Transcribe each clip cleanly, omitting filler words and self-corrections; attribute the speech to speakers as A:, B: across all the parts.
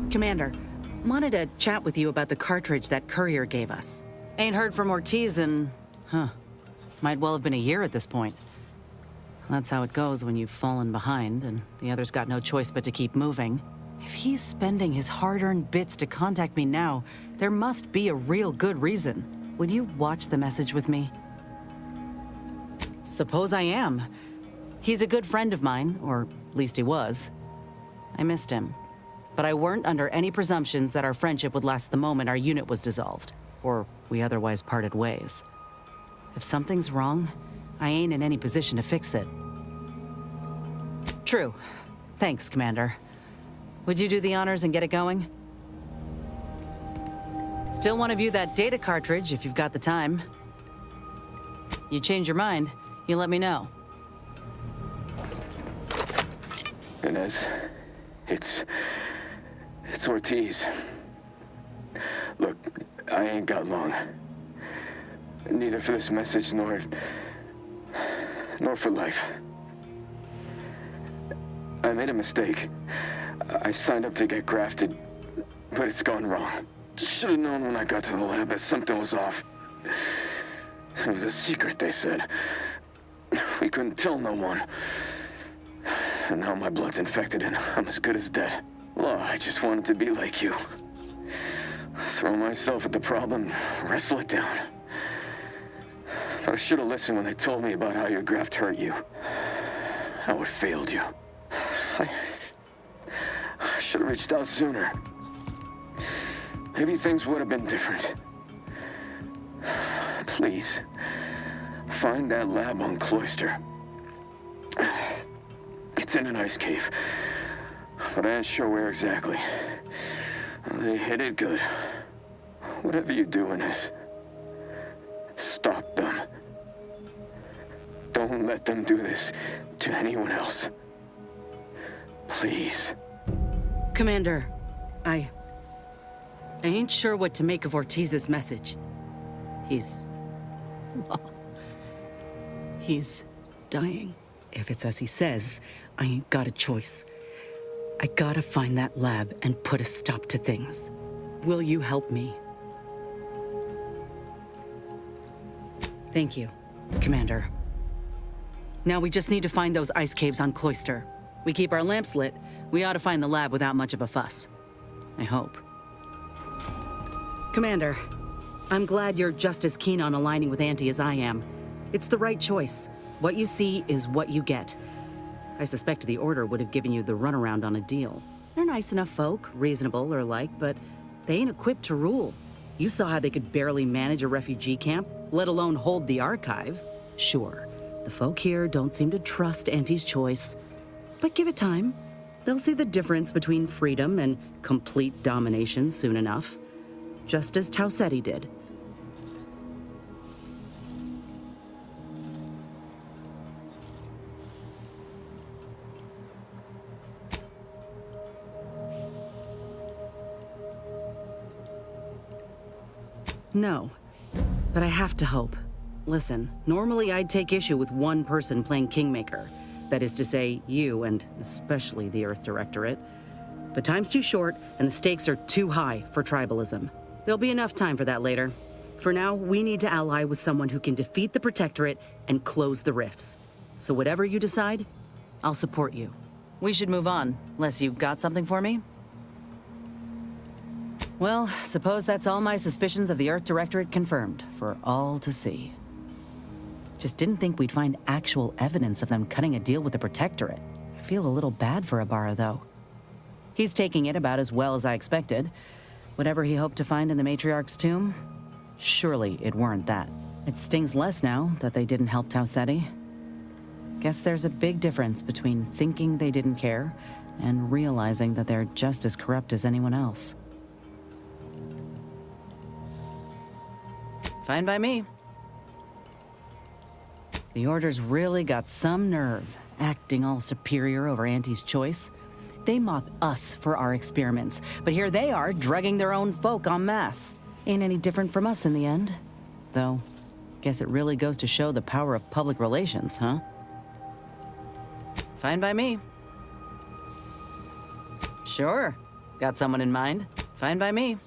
A: Commander, wanted to chat with you about the cartridge that courier gave us. Ain't heard from Ortiz in... might well have been a year at this point. That's how it goes when you've fallen behind, and the other's got no choice but to keep moving. If he's spending his hard-earned bits to contact me now, there must be a real good reason. Would you watch the message with me? Suppose I am. He's a good friend of mine, or at least he was. I missed him. But I weren't under any presumptions that our friendship would last the moment our unit was dissolved, or we otherwise parted ways. If something's wrong, I ain't in any position to fix it. True. Thanks, Commander. Would you do the honors and get it going? Still want to view that data cartridge if you've got the time. You change your mind, you let me know.
B: Inez, it's Ortiz. Look, I ain't got long. Neither for this message nor for life. I made a mistake. I signed up to get grafted, but it's gone wrong. Should have known when I got to the lab that something was off. It was a secret, they said. We couldn't tell no one. And now my blood's infected and I'm as good as dead. Law, I just wanted to be like you. Throw myself at the problem, wrestle it down. But I should have listened when they told me about how your graft hurt you. How it failed you. I should have reached out sooner. Maybe things would have been different. Please, find that lab on Cloister. It's in an ice cave, but I ain't sure where exactly. They hid it good. Whatever you do, Inez, stop them. Don't let them do this to anyone else. Please.
A: Commander, I ain't sure what to make of Ortiz's message. He's dying. If it's as he says, I ain't got a choice. I gotta find that lab and put a stop to things. Will you help me? Thank you, Commander. Now we just need to find those ice caves on Cloister. We keep our lamps lit, we ought to find the lab without much of a fuss. I hope. Commander, I'm glad you're just as keen on aligning with Auntie as I am. It's the right choice. What you see is what you get. I suspect the Order would have given you the runaround on a deal. They're nice enough folk, reasonable or like, but they ain't equipped to rule. You saw how they could barely manage a refugee camp, let alone hold the archive. Sure, the folk here don't seem to trust Auntie's choice, but give it time. They'll see the difference between freedom and complete domination soon enough. Just as Tausetti did. No, but I have to hope. Listen, normally I'd take issue with one person playing Kingmaker. That is to say, you and especially the Earth Directorate. But time's too short and the stakes are too high for tribalism. There'll be enough time for that later. For now, we need to ally with someone who can defeat the Protectorate and close the rifts. So whatever you decide, I'll support you. We should move on, unless you got something for me? Well, suppose that's all my suspicions of the Earth Directorate confirmed, for all to see. Just didn't think we'd find actual evidence of them cutting a deal with the Protectorate. I feel a little bad for Ibarra, though. He's taking it about as well as I expected. Whatever he hoped to find in the Matriarch's tomb, surely it weren't that. It stings less now that they didn't help Tausetti. Guess there's a big difference between thinking they didn't care and realizing that they're just as corrupt as anyone else. Fine by me. The Order's really got some nerve, acting all superior over Auntie's choice. They mock us for our experiments, but here they are, drugging their own folk en masse. Ain't any different from us in the end. Though, guess it really goes to show the power of public relations, huh? Fine by me. Sure. Got someone in mind? Fine by me.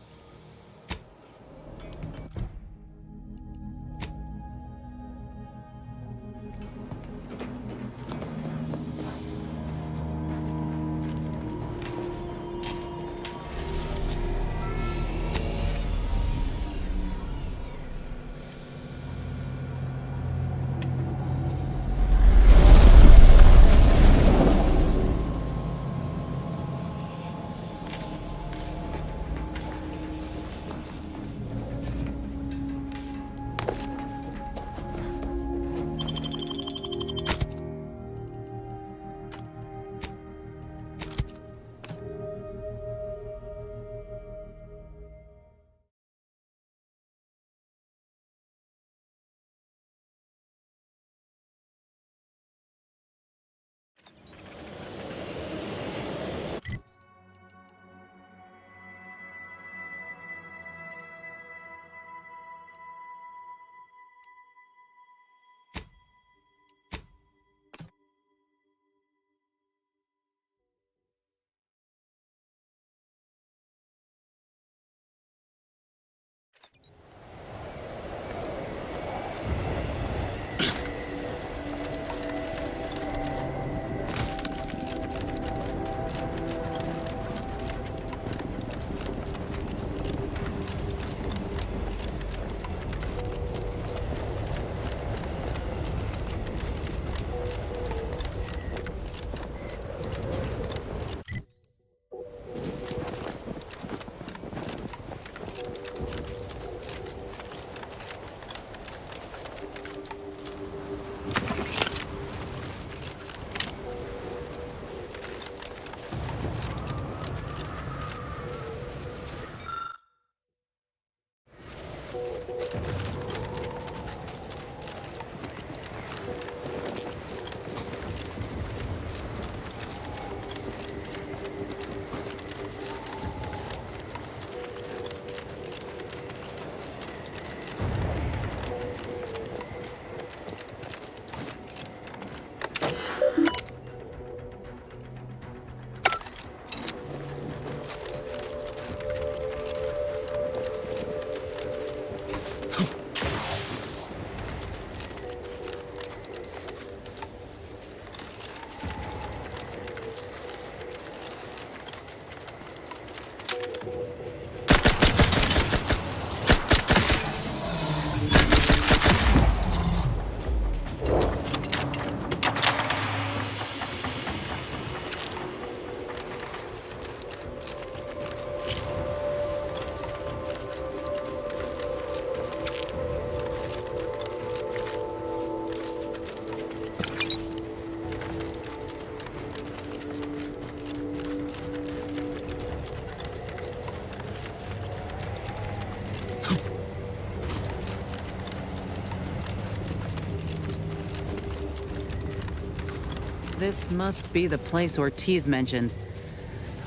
A: This must be the place Ortiz mentioned.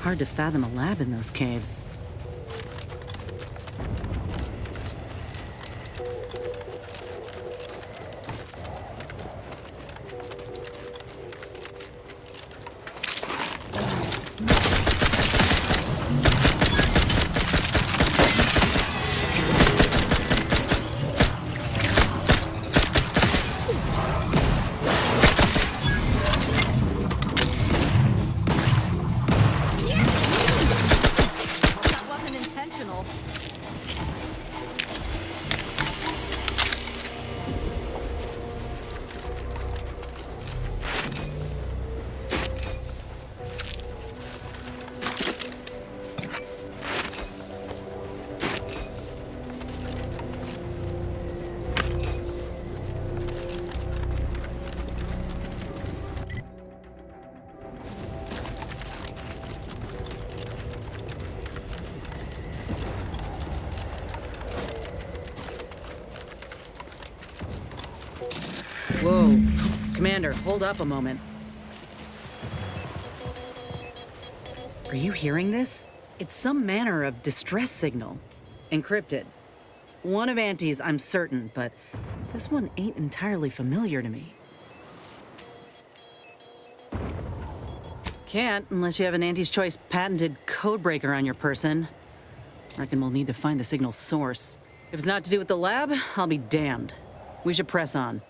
A: Hard to fathom a lab in those caves. Whoa. Commander, hold up a moment. Are you hearing this? It's some manner of distress signal. Encrypted. One of Auntie's, I'm certain, but this one ain't entirely familiar to me. Can't unless you have an Auntie's Choice patented codebreaker on your person. Reckon we'll need to find the signal's source. If it's not to do with the lab, I'll be damned. We should press on.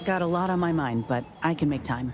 A: Got a lot on my mind, but I can make time.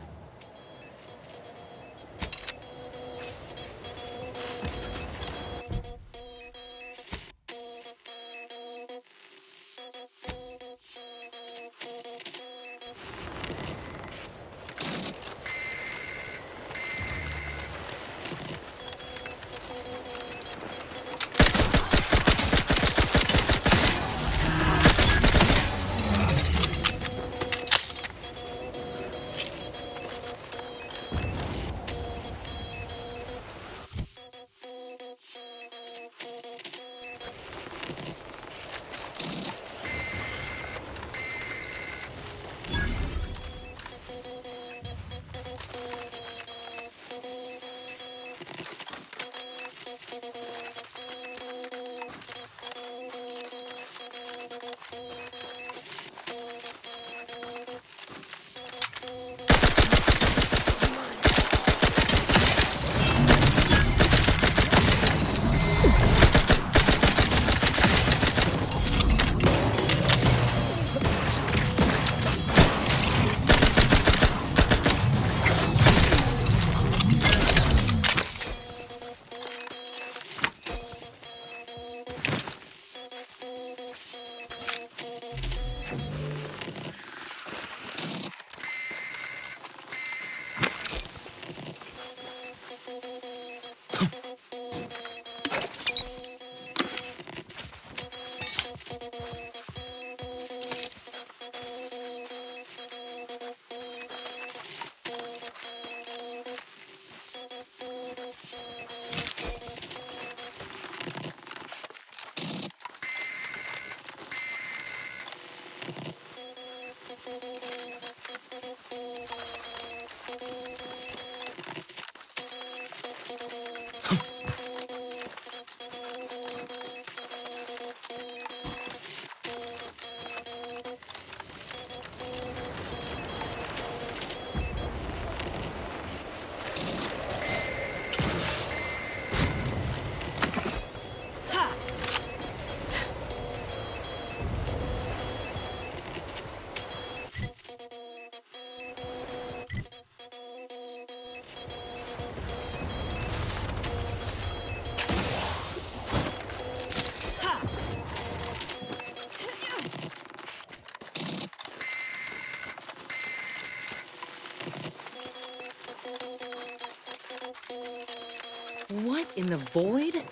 A: What in the void?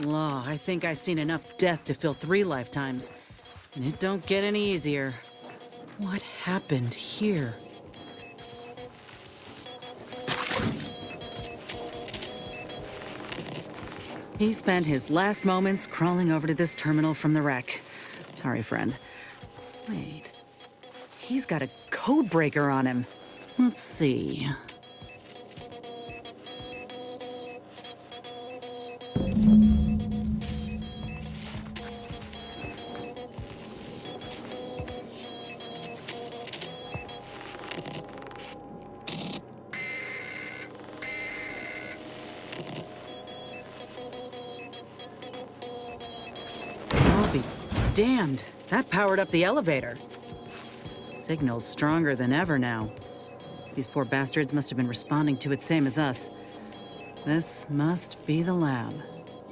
A: Law, I think I've seen enough death to fill 3 lifetimes. And it don't get any easier. What happened here? He spent his last moments crawling over to this terminal from the wreck. Sorry, friend. Wait. He's got a code breaker on him. Let's see. I'll be damned. That powered up the elevator. Signal's stronger than ever now. These poor bastards must have been responding to it same as us. This must be the lab.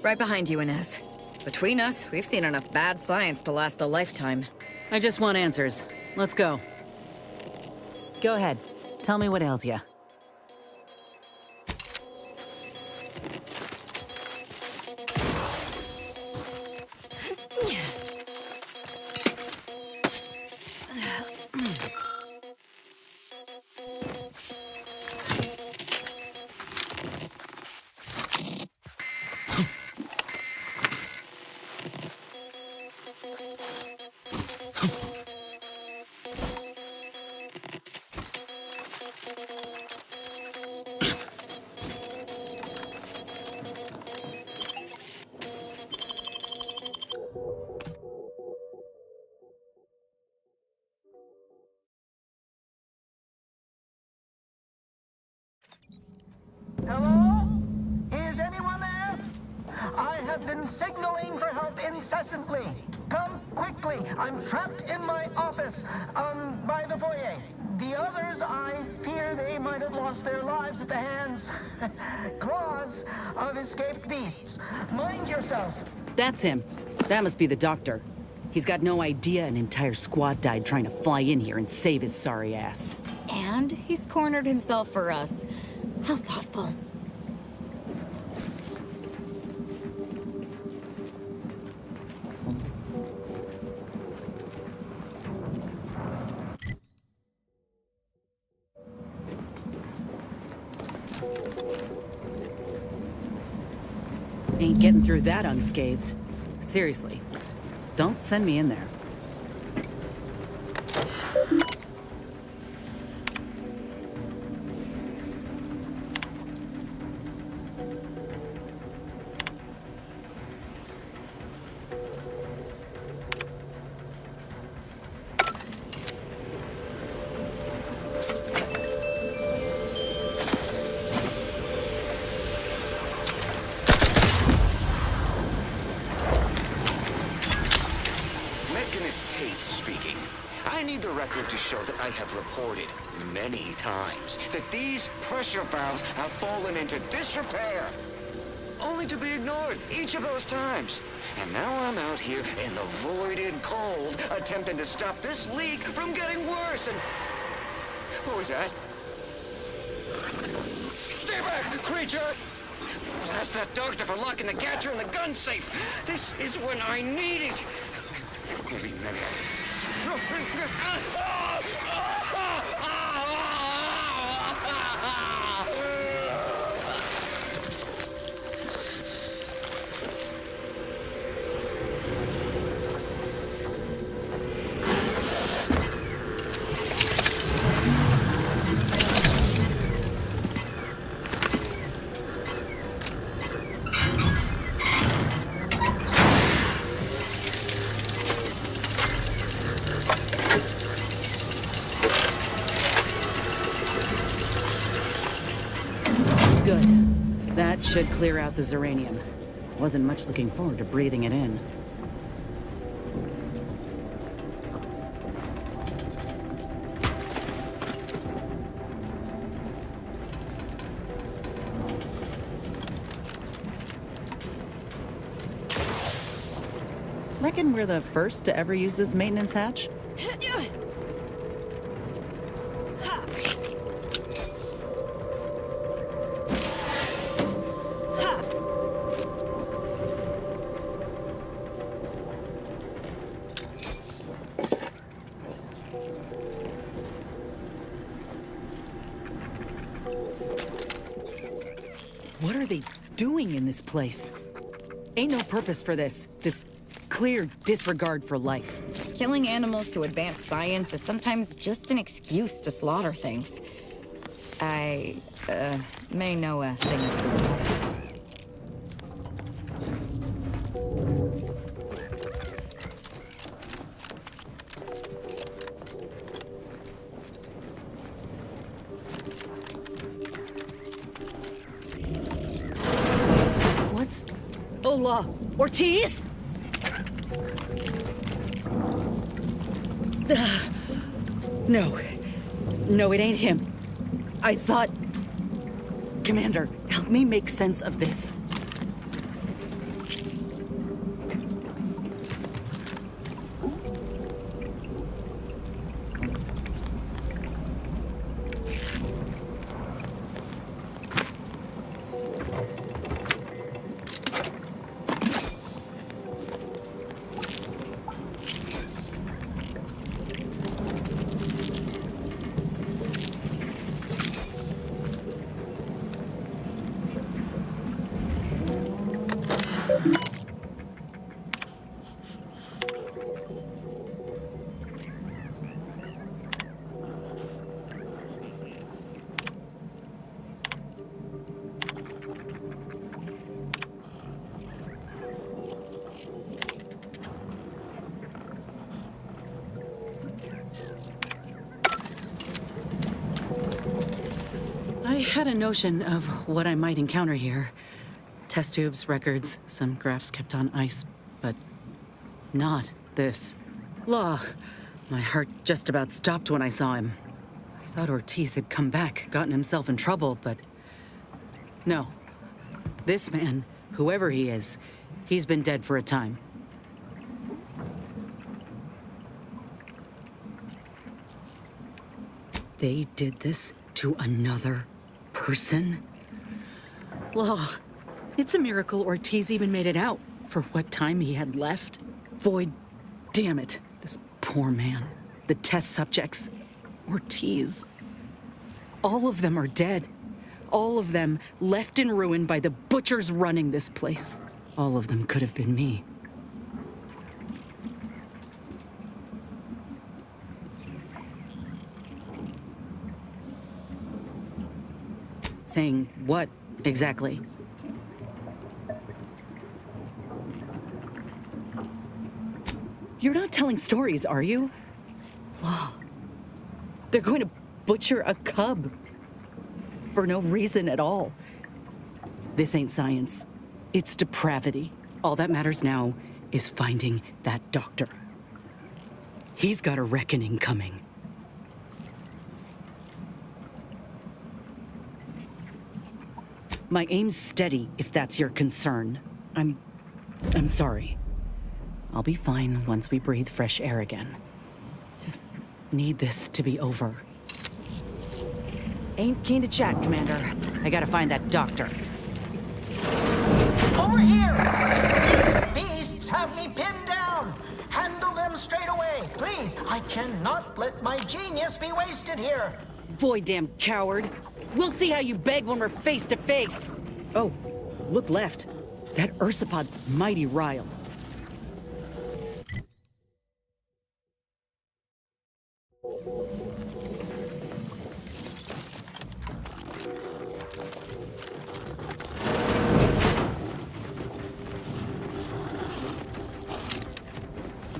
C: Right behind you, Inez. Between us, we've seen enough bad science to last a lifetime.
A: I just want answers. Let's go. Go ahead. Tell me what ails you.
D: Hello? Is anyone there? I have been signaling for help incessantly. Come quickly. I'm trapped in my office, by the foyer. The others, I fear they might have lost their lives at the hands, claws of escaped beasts. Mind yourself.
A: That's him. That must be the doctor. He's got no idea an entire squad died trying to fly in here and save his sorry ass.
C: And he's cornered himself for us. How thoughtful.
A: Ain't getting through that unscathed. Seriously, don't send me in there.
E: I need the record to show that I have reported many times that these pressure valves have fallen into disrepair, only to be ignored each of those times. And now I'm out here in the void and cold, attempting to stop this leak from getting worse, and... What was that? Stay back, creature! Blast that doctor for locking the gadget in the gun safe! This is when I need it! Maybe...
A: Good. That should clear out the Zeranium. Wasn't much looking forward to breathing it in. Reckon we're the first to ever use this maintenance hatch? What are they doing in this place? Ain't no purpose for this clear disregard for life.
C: Killing animals to advance science is sometimes just an excuse to slaughter things. I, may know a thing or two about it.
A: What's... Hola, Ortiz? No. No, it ain't him. I thought... Commander, help me make sense of this. had a notion of what I might encounter here. Test tubes, records, some graphs kept on ice, but not this. Law. My heart just about stopped when I saw him. I thought Ortiz had come back, gotten himself in trouble, but no. This man, whoever he is, he's been dead for a time. They did this to another person? Law. It's a miracle Ortiz even made it out for what time he had left. Void, damn it. This poor man. The test subjects. Ortiz. All of them are dead. All of them left in ruin by the butchers running this place. All of them could have been me. Saying what, exactly? You're not telling stories, are you? Law. They're going to butcher a cub. For no reason at all. This ain't science. It's depravity. All that matters now is finding that doctor. He's got a reckoning coming. My aim's steady, if that's your concern. I'm sorry. I'll be fine once we breathe fresh air again. Just need this to be over. Ain't keen to chat, Commander. I gotta find that doctor.
D: Over here! These beasts have me pinned down! Handle them straight away, please! I cannot let my genius be wasted here!
A: Boy, damn coward. We'll see how you beg when we're face to face. Oh, look left. That Ursapod's mighty riled.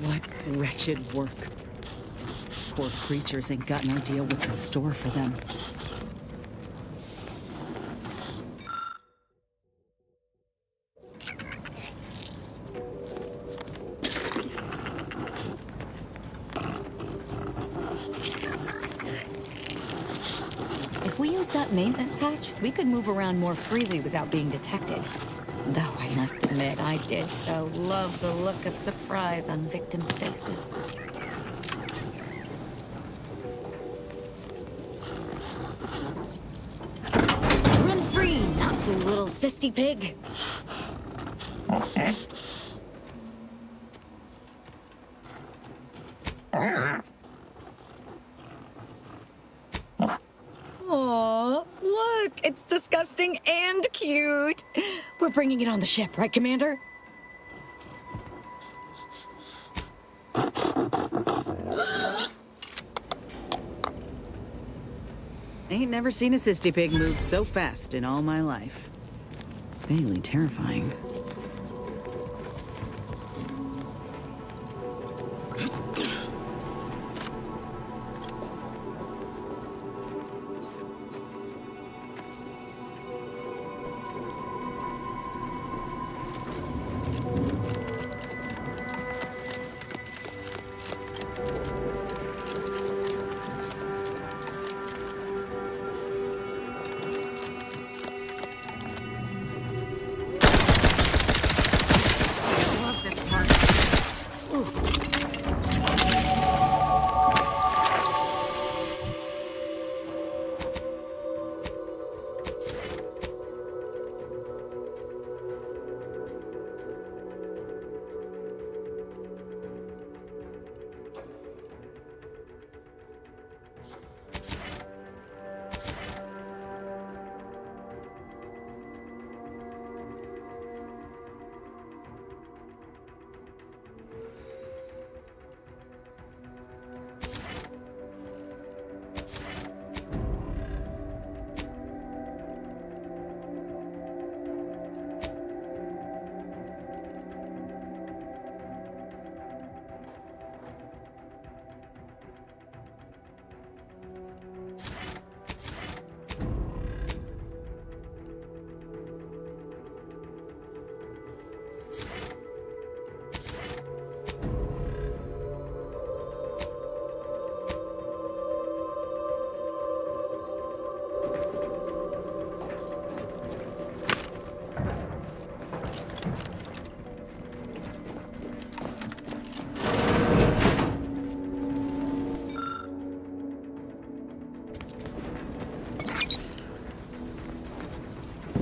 A: What wretched work. Poor creatures ain't got an idea what's in store for them.
C: If we use that maintenance hatch, we could move around more freely without being detected. Though I must admit, I did so love the look of surprise on victims' faces. Run free, not you little sisty pig! Aw, look, it's disgusting and cute. We're bringing it on the ship, right, Commander?
A: Ain't never seen a sisty pig move so fast in all my life. Vaguely terrifying.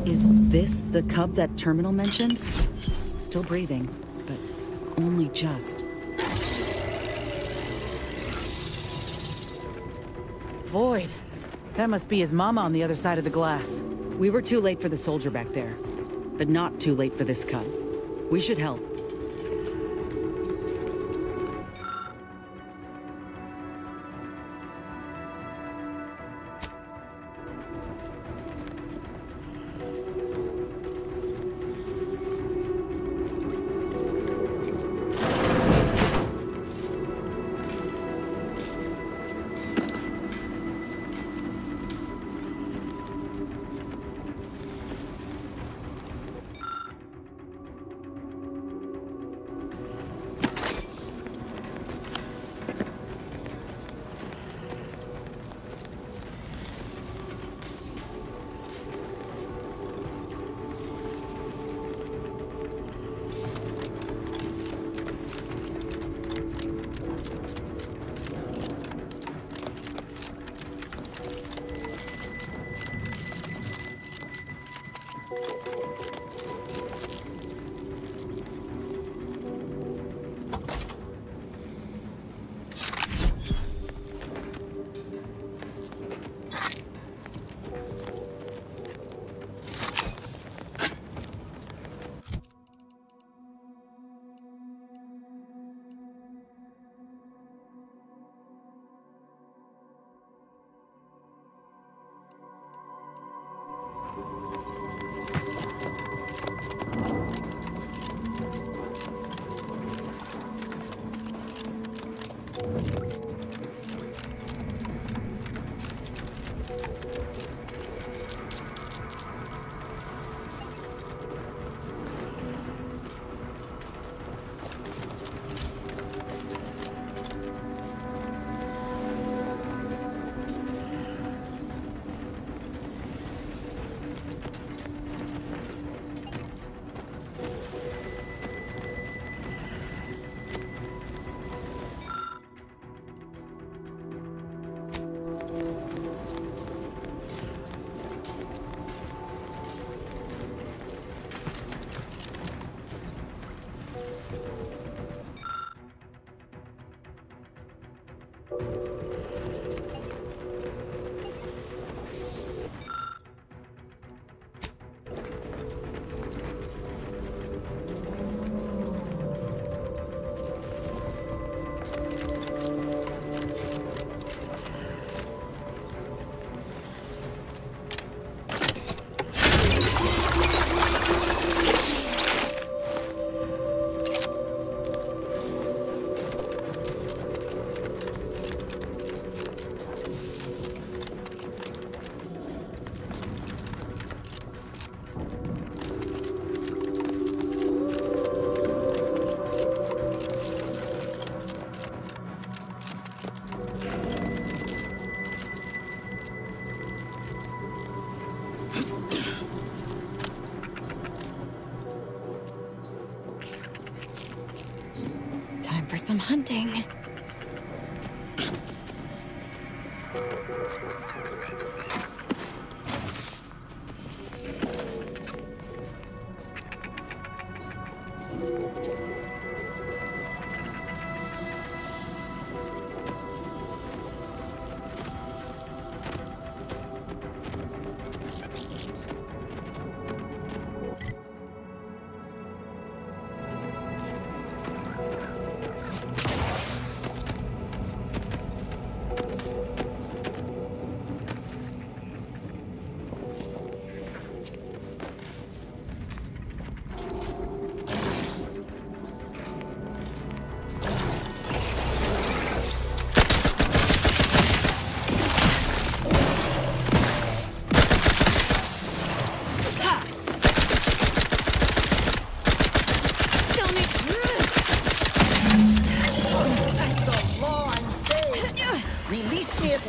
A: Is this the cub that Terminal mentioned? Still breathing, but only just. Void. That must be his mama on the other side of the glass. We were too late for the soldier back there, but not too late for this cub. We should help.
C: For some hunting.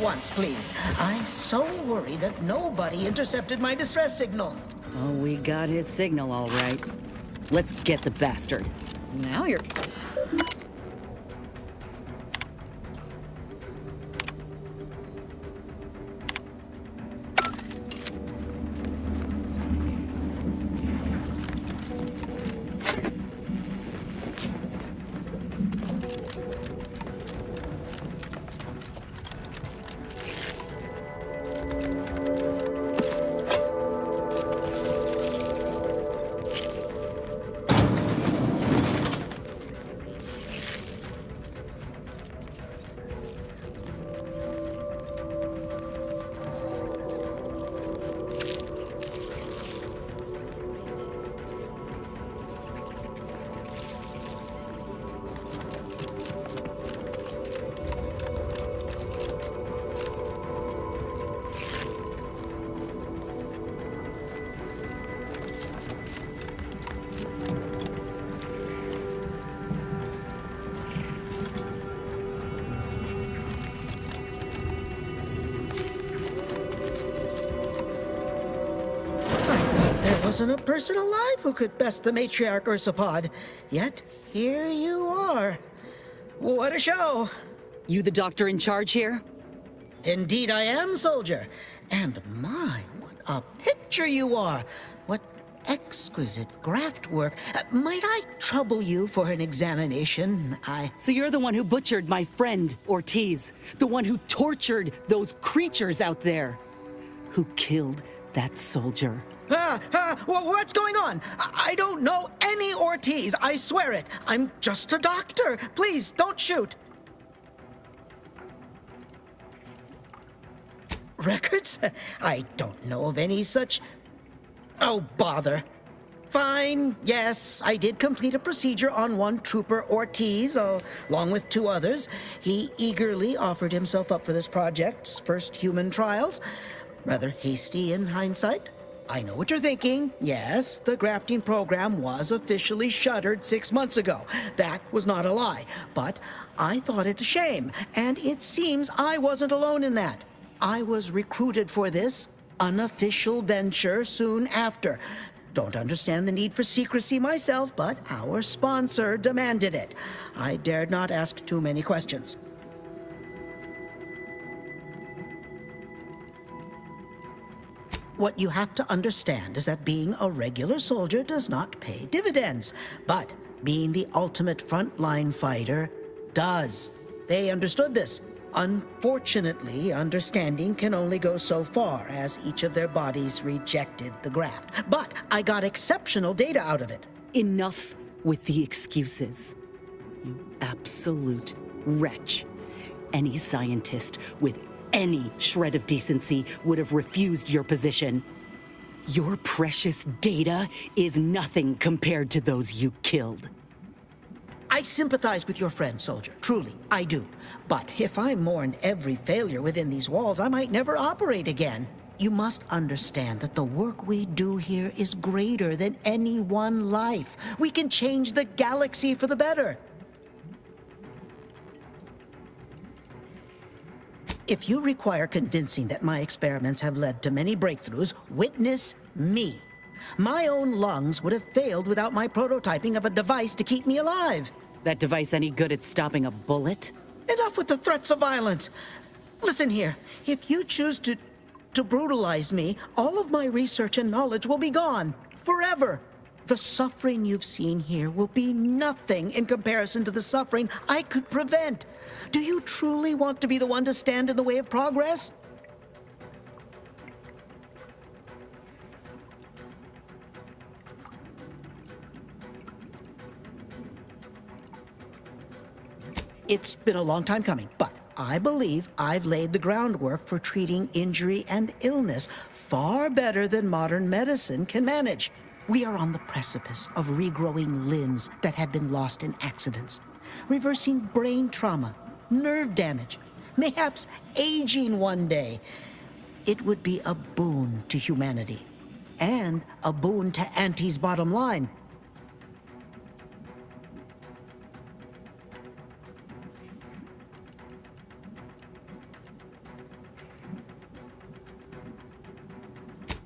D: Once, please. I so worry that nobody intercepted my distress signal.
A: Oh, we got his signal all right. Let's get the bastard.
C: Now you're...
D: wasn't a person alive who could best the matriarch Ursapod. Yet, here you are. What a show!
A: You the doctor in charge here?
D: Indeed I am, soldier. And my, what a picture you are! What exquisite graft work. Might I trouble you for an examination?
A: So you're the one who butchered my friend, Ortiz. The one who tortured those creatures out there. Who killed that soldier.
D: What's going on? I don't know any Ortiz, I swear it. I'm just a doctor. Please, don't shoot. Records? I don't know of any such... Oh, bother. Fine, yes, I did complete a procedure on one Trooper Ortiz, along with 2 others. He eagerly offered himself up for this project's first human trials. Rather hasty in hindsight. I know what you're thinking. Yes, the grafting program was officially shuttered 6 months ago. That was not a lie. But I thought it a shame, and it seems I wasn't alone in that. I was recruited for this unofficial venture soon after. Don't understand the need for secrecy myself, but our sponsor demanded it. I dared not ask too many questions. What you have to understand is that being a regular soldier does not pay dividends, but being the ultimate frontline fighter does. They understood this. Unfortunately, understanding can only go so far, as each of their bodies rejected the graft. But I got exceptional data out of it.
A: Enough with the excuses. You absolute wretch. Any scientist with any shred of decency would have refused your position. Your precious data is nothing compared to those you killed.
D: I sympathize with your friend, soldier. Truly, I do. But if I mourned every failure within these walls, I might never operate again. You must understand that the work we do here is greater than any one life. We can change the galaxy for the better. If you require convincing that my experiments have led to many breakthroughs, witness me. My own lungs would have failed without my prototyping of a device to keep me alive.
A: That device any good at stopping a bullet?
D: Enough with the threats of violence. Listen here, if you choose to brutalize me, all of my research and knowledge will be gone, forever. The suffering you've seen here will be nothing in comparison to the suffering I could prevent. Do you truly want to be the one to stand in the way of progress? It's been a long time coming, but I believe I've laid the groundwork for treating injury and illness far better than modern medicine can manage. We are on the precipice of regrowing limbs that have been lost in accidents, reversing brain trauma, nerve damage, mayhaps aging one day. It would be a boon to humanity, and a boon to Auntie's bottom line.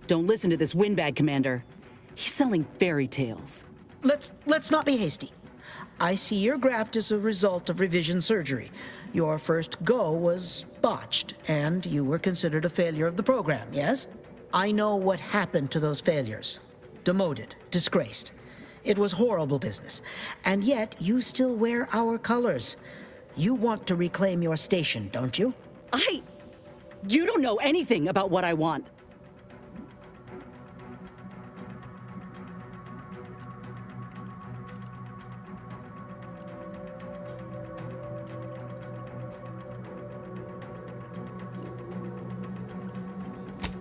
A: Don't listen to this windbag, Commander. He's selling fairy tales.
D: Let's not be hasty. I see your graft is a result of revision surgery. Your first go was botched, and you were considered a failure of the program, yes? I know what happened to those failures. Demoted, disgraced. It was horrible business. And yet, you still wear our colors. You want to reclaim your station, don't you?
A: You don't know anything about what I want.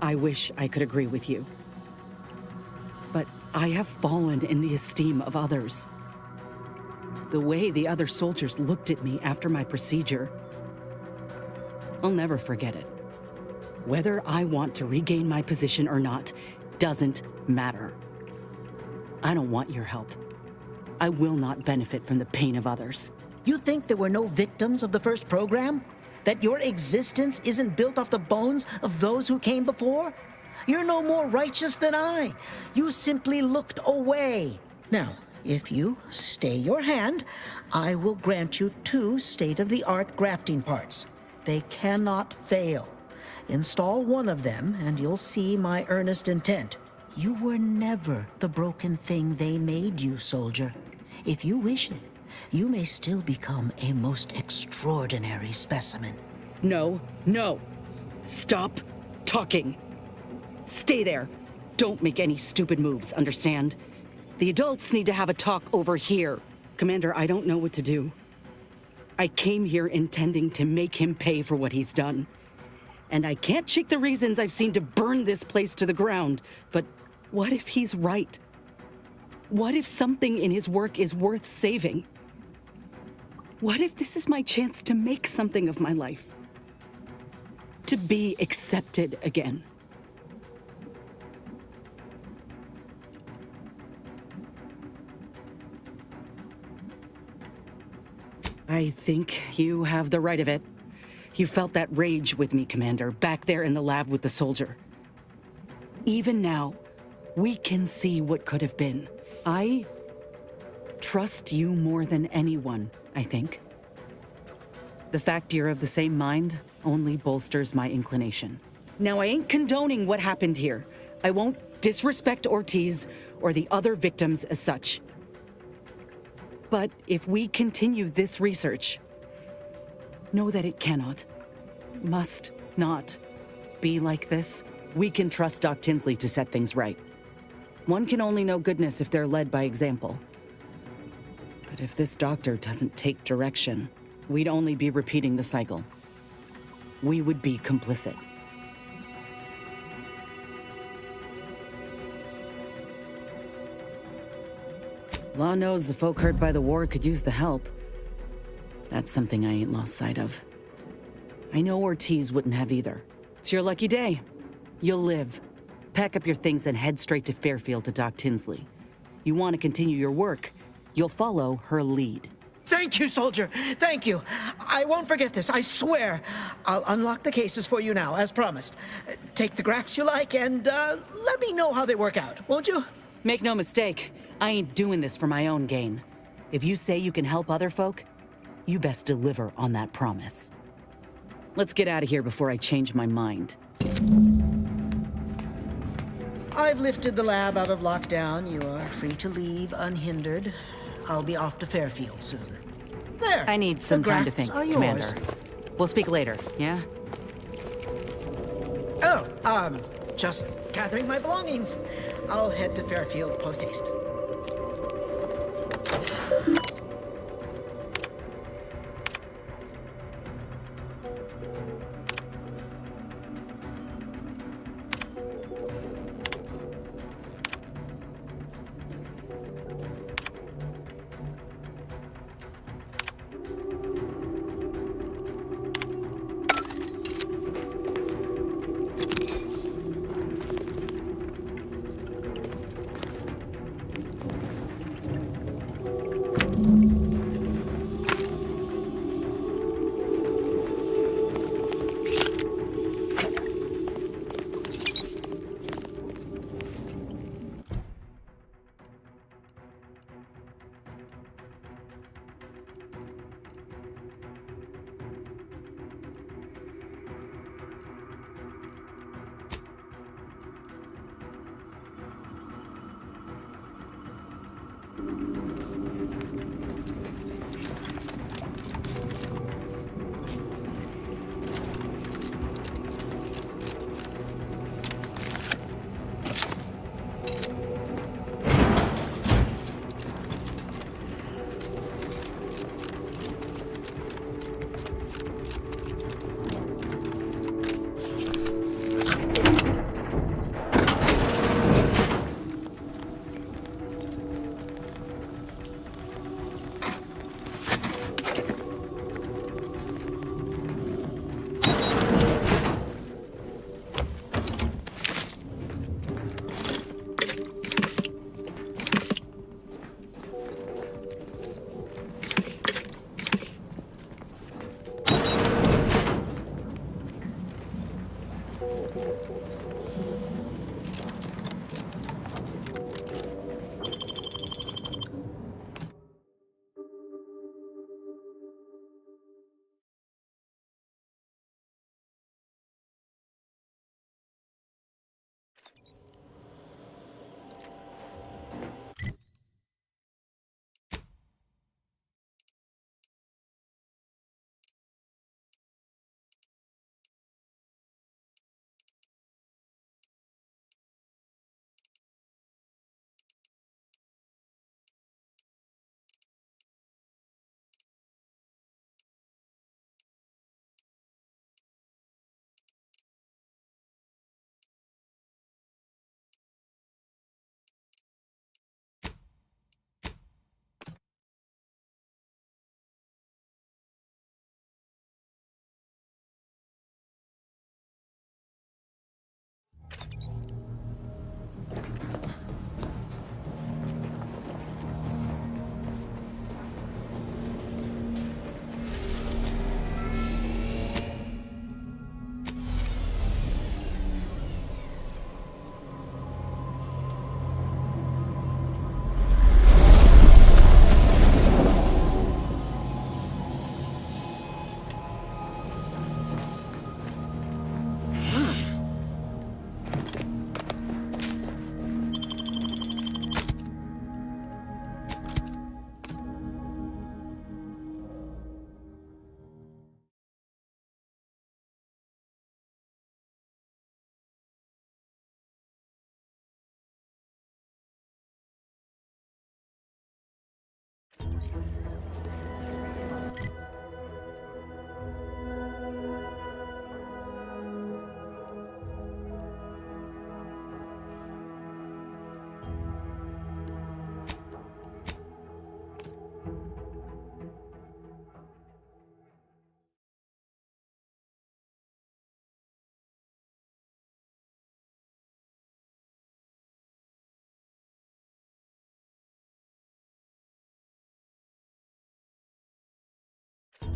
A: I wish I could agree with you. But I have fallen in the esteem of others. The way the other soldiers looked at me after my procedure, I'll never forget it. Whether I want to regain my position or not doesn't matter. I don't want your help. I will not benefit from the pain of others.
D: You think there were no victims of the first program? That your existence isn't built off the bones of those who came before? You're no more righteous than I. You simply looked away. Now, if you stay your hand, I will grant you 2 state-of-the-art grafting parts. They cannot fail. Install one of them, and you'll see my earnest intent. You were never the broken thing they made you, soldier. If you wish it, you may still become a most extraordinary specimen.
A: No, no. Stop talking. Stay there. Don't make any stupid moves, understand? The adults need to have a talk over here. Commander, I don't know what to do. I came here intending to make him pay for what he's done. And I can't shake the reasons I've seen to burn this place to the ground. But what if he's right? What if something in his work is worth saving? What if this is my chance to make something of my life? To be accepted again? I think you have the right of it. You felt that rage with me, Commander, back there in the lab with the soldier. Even now, we can see what could have been. I trust you more than anyone, I think. The fact you're of the same mind only bolsters my inclination. Now, I ain't condoning what happened here. I won't disrespect Ortiz or the other victims as such. But if we continue this research, know that it cannot, must not be like this. We can trust Doc Tinsley to set things right. One can only know goodness if they're led by example. But if this doctor doesn't take direction, we'd only be repeating the cycle. We would be complicit. Law knows the folk hurt by the war could use the help. That's something I ain't lost sight of. I know Ortiz wouldn't have either. It's your lucky day. You'll live. Pack up your things and head straight to Fairfield to Doc Tinsley. You want to continue your work, you'll follow her lead.
D: Thank you, soldier. Thank you. I won't forget this, I swear. I'll unlock the cases for you now, as promised. Take the graphs you like and let me know how they work out, won't you?
A: Make no mistake, I ain't doing this for my own gain. If you say you can help other folk, you best deliver on that promise. Let's get out of here before I change my mind.
D: I've lifted the lab out of lockdown. You are free to leave unhindered. I'll be off to Fairfield soon. There.
A: I need some time to think, Commander. We'll speak later, yeah?
D: Oh, just gathering my belongings. I'll head to Fairfield post-haste.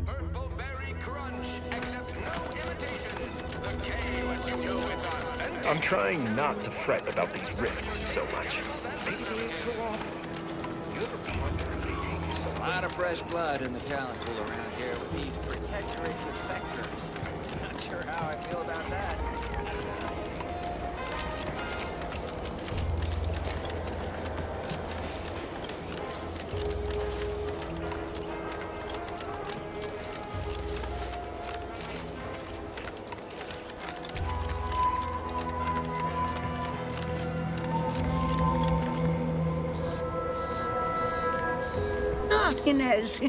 E: Purple berry crunch, except no imitations. The K lets you know it's authentic.
F: I'm trying not to fret about these rifts so much. Maybe they ain't so awful. You ever ponder if they take you so
G: A lot of fresh blood in the talent pool around here with these protectorate defectors. Not sure how I feel about that.
H: Inez,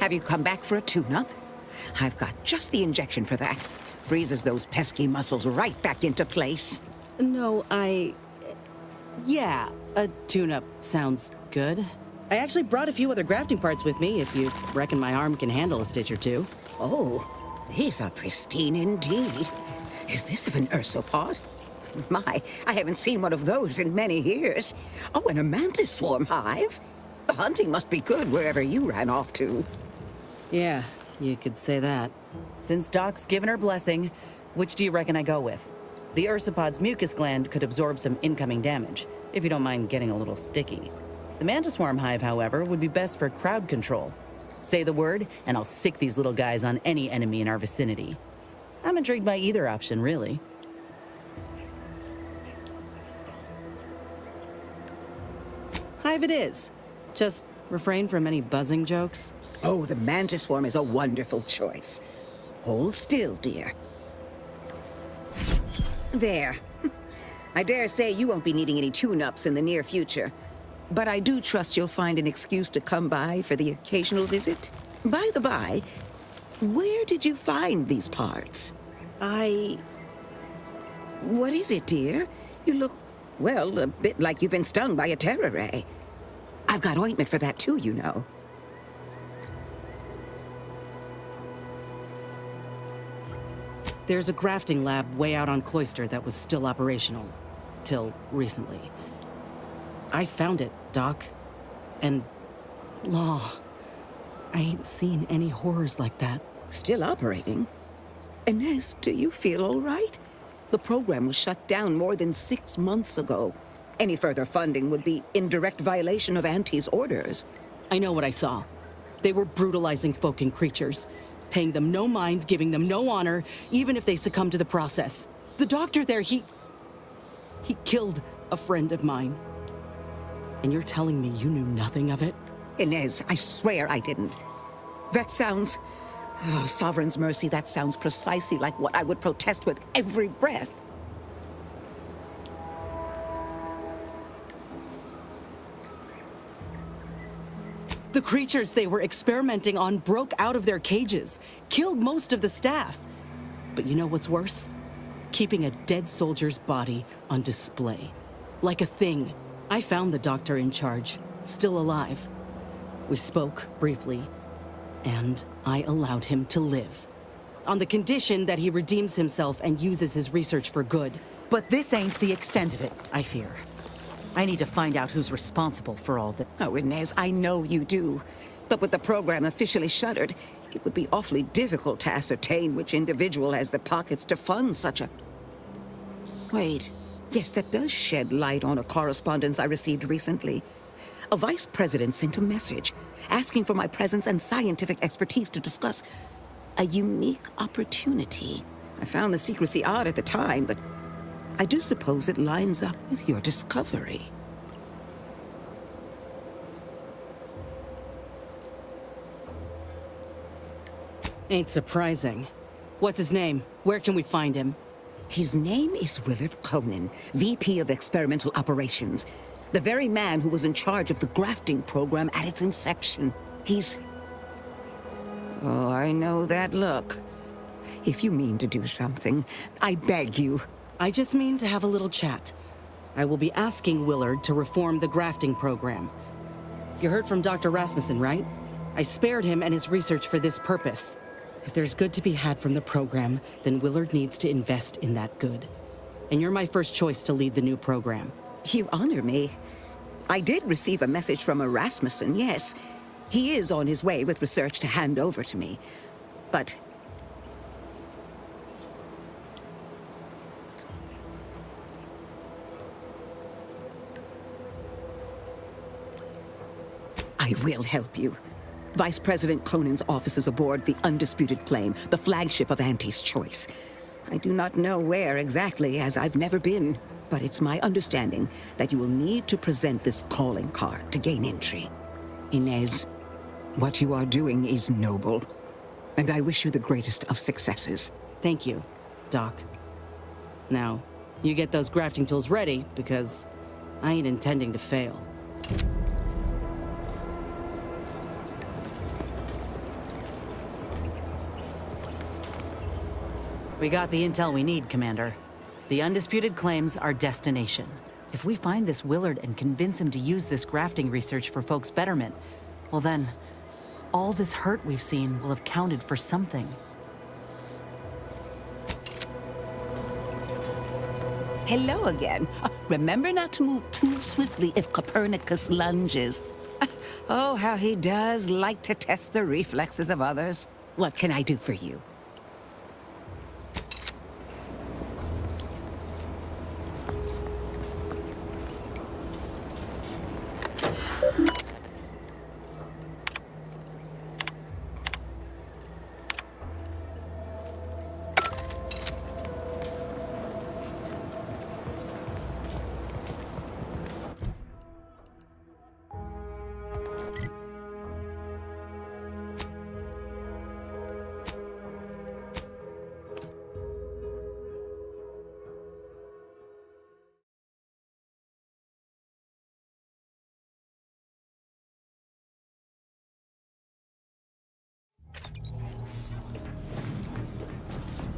H: have you come back for a tune-up? I've got just the injection for that. Freezes those pesky muscles right back into place.
A: No, yeah, a tune-up sounds good. I actually brought a few other grafting parts with me, if you reckon my arm can handle a stitch or two.
H: Oh, these are pristine indeed. Is this of an ursopod? My, I haven't seen one of those in many years. Oh, and a mantis swarm hive. The hunting must be good wherever you ran off to.
A: Yeah, you could say that. Since Doc's given her blessing, which do you reckon I go with? The ursopod's mucus gland could absorb some incoming damage, if you don't mind getting a little sticky. The mantis swarm hive, however, would be best for crowd control. Say the word, and I'll sick these little guys on any enemy in our vicinity. I'm intrigued by either option, really. Hive it is. Just refrain from any buzzing jokes.
H: Oh, the mantis swarm is a wonderful choice. Hold still, dear. There. I dare say you won't be needing any tune-ups in the near future. But I do trust you'll find an excuse to come by for the occasional visit. By the by, where did you find these parts? What is it, dear? You look, well, a bit like you've been stung by a terror ray. I've got ointment for that too, you know.
A: There's a grafting lab way out on Cloister that was still operational. Till recently. I found it, Doc. And... Law. I ain't seen any horrors like that.
H: Still operating? Inez, do you feel all right? The program was shut down more than 6 months ago. Any further funding would be in direct violation of Auntie's orders.
A: I know what I saw. They were brutalizing folk and creatures. Paying them no mind, giving them no honor, even if they succumb to the process. The doctor there, he killed a friend of mine. And you're telling me you knew nothing of it?
H: Inez, I swear I didn't. That sounds... Oh, Sovereign's mercy, that sounds precisely like what I would protest with every breath.
A: The creatures they were experimenting on broke out of their cages, killed most of the staff. But you know what's worse? Keeping a dead soldier's body on display. Like a thing. I found the doctor in charge, still alive. We spoke briefly, and I allowed him to live. On the condition that he redeems himself and uses his research for good.
I: But this ain't the extent of it, I fear. I need to find out who's responsible for all this.
H: Oh, Inez, I know you do. But with the program officially shuttered, it would be awfully difficult to ascertain which individual has the pockets to fund such a... Wait. Yes, that does shed light on a correspondence I received recently. A vice president sent a message asking for my presence and scientific expertise to discuss a unique opportunity. I found the secrecy odd at the time, but I do suppose it lines up with your discovery.
A: Ain't surprising. What's his name? Where can we find him?
H: His name is Willard Conan, VP of Experimental Operations. The very man who was in charge of the grafting program at its inception. He's... Oh, I know that look. If you mean to do something, I beg you.
A: I just mean to have a little chat. I will be asking Willard to reform the grafting program. You heard from Dr. Rasmussen, right? I spared him and his research for this purpose. If there's good to be had from the program, then Willard needs to invest in that good. And you're my first choice to lead the new program.
H: You honor me. I did receive a message from a Rasmussen, yes. He is on his way with research to hand over to me. but... I will help you. Vice President Conan's office is aboard the Undisputed Claim, the flagship of Auntie's choice. I do not know where exactly, as I've never been, but it's my understanding that you will need to present this calling card to gain entry. Inez, what you are doing is noble, and I wish you the greatest of successes.
A: Thank you, Doc. Now, you get those grafting tools ready, because I ain't intending to fail. We got the intel we need, Commander. The Undisputed Claim's our destination. If we find this Willard and convince him to use this grafting research for folks' betterment, well then, all this hurt we've seen will have counted for something.
H: Hello again. Remember not to move too swiftly if Copernicus lunges. Oh, how he does like to test the reflexes of others. What can I do for you?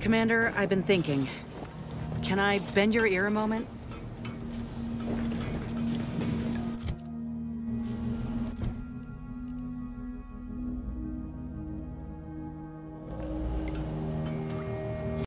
A: Commander, I've been thinking. Can I bend your ear a moment?